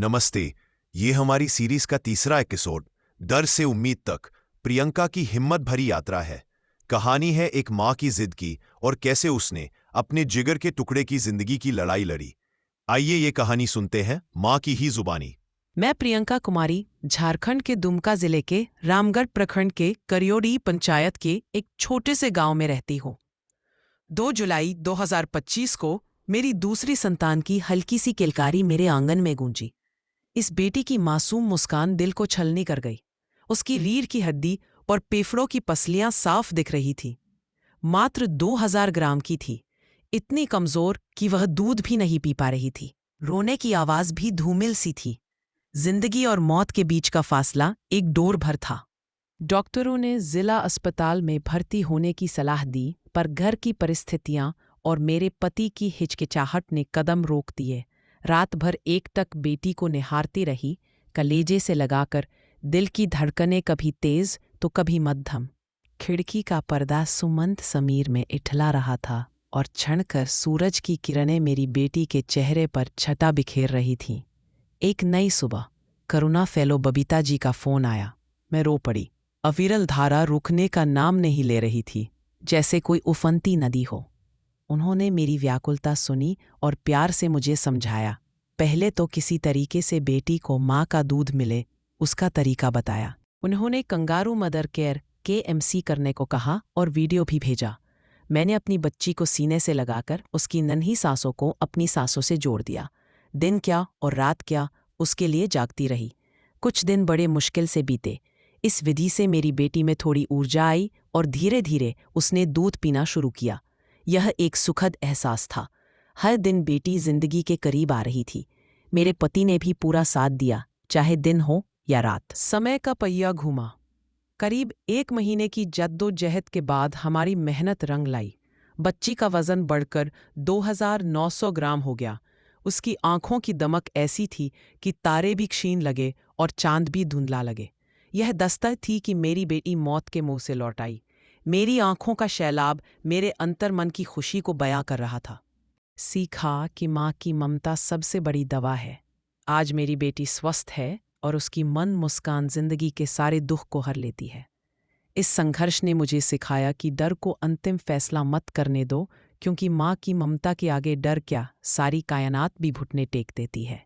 नमस्ते। ये हमारी सीरीज का तीसरा एपिसोड, डर से उम्मीद तक, प्रियंका की हिम्मत भरी यात्रा है। कहानी है एक माँ की जिद की और कैसे उसने अपने जिगर के टुकड़े की जिंदगी की लड़ाई लड़ी। आइए ये कहानी सुनते हैं माँ की ही जुबानी। मैं प्रियंका कुमारी झारखंड के दुमका जिले के रामगढ़ प्रखंड के करियोड़ी पंचायत के एक छोटे से गांव में रहती हूँ। 2 जुलाई 2025 को मेरी दूसरी संतान की हल्की सी किलकारी मेरे आंगन में गूंजी। इस बेटी की मासूम मुस्कान दिल को छलनी कर गई। उसकी रीढ़ की हड्डी और फेफड़ों की पसलियां साफ दिख रही थी। मात्र 2000 ग्राम की थी, इतनी कमजोर कि वह दूध भी नहीं पी पा रही थी। रोने की आवाज भी धूमिल सी थी। जिंदगी और मौत के बीच का फासला एक डोर भर था। डॉक्टरों ने जिला अस्पताल में भर्ती होने की सलाह दी, पर घर की परिस्थितियां और मेरे पति की हिचकिचाहट ने कदम रोक दिए। रात भर एकटक बेटी को निहारती रही, कलेजे से लगाकर, दिल की धड़कनें कभी तेज तो कभी मध्यम। खिड़की का पर्दा सुमंत समीर में इठला रहा था और छणकर सूरज की किरणें मेरी बेटी के चेहरे पर छटा बिखेर रही थीं। एक नई सुबह करुणा फेलो बबीता जी का फोन आया। मैं रो पड़ी। अविरल धारा रुकने का नाम नहीं ले रही थी, जैसे कोई उफनती नदी हो। उन्होंने मेरी व्याकुलता सुनी और प्यार से मुझे समझाया। पहले तो किसी तरीके से बेटी को माँ का दूध मिले, उसका तरीका बताया। उन्होंने कंगारू मदर केयर KMC करने को कहा और वीडियो भी भेजा। मैंने अपनी बच्ची को सीने से लगाकर उसकी नन्ही सांसों को अपनी सांसों से जोड़ दिया। दिन क्या और रात क्या, उसके लिए जागती रही। कुछ दिन बड़े मुश्किल से बीते। इस विधि से मेरी बेटी में थोड़ी ऊर्जा आई और धीरे धीरे उसने दूध पीना शुरू किया। यह एक सुखद एहसास था। हर दिन बेटी जिंदगी के करीब आ रही थी। मेरे पति ने भी पूरा साथ दिया, चाहे दिन हो या रात। समय का पहिया घूमा। करीब 1 महीने की जद्दोजहद के बाद हमारी मेहनत रंग लाई। बच्ची का वजन बढ़कर 2900 ग्राम हो गया। उसकी आंखों की दमक ऐसी थी कि तारे भी क्षीण लगे और चांद भी धुंधला लगे। यह दस्तक थी कि मेरी बेटी मौत के मुंह से लौट आई। मेरी आंखों का शैलाब मेरे अंतर्मन की खुशी को बयां कर रहा था। सीखा कि माँ की ममता सबसे बड़ी दवा है। आज मेरी बेटी स्वस्थ है और उसकी मन मुस्कान जिंदगी के सारे दुख को हर लेती है। इस संघर्ष ने मुझे सिखाया कि डर को अंतिम फैसला मत करने दो, क्योंकि माँ की ममता के आगे डर क्या, सारी कायनात भी घुटने टेक देती है।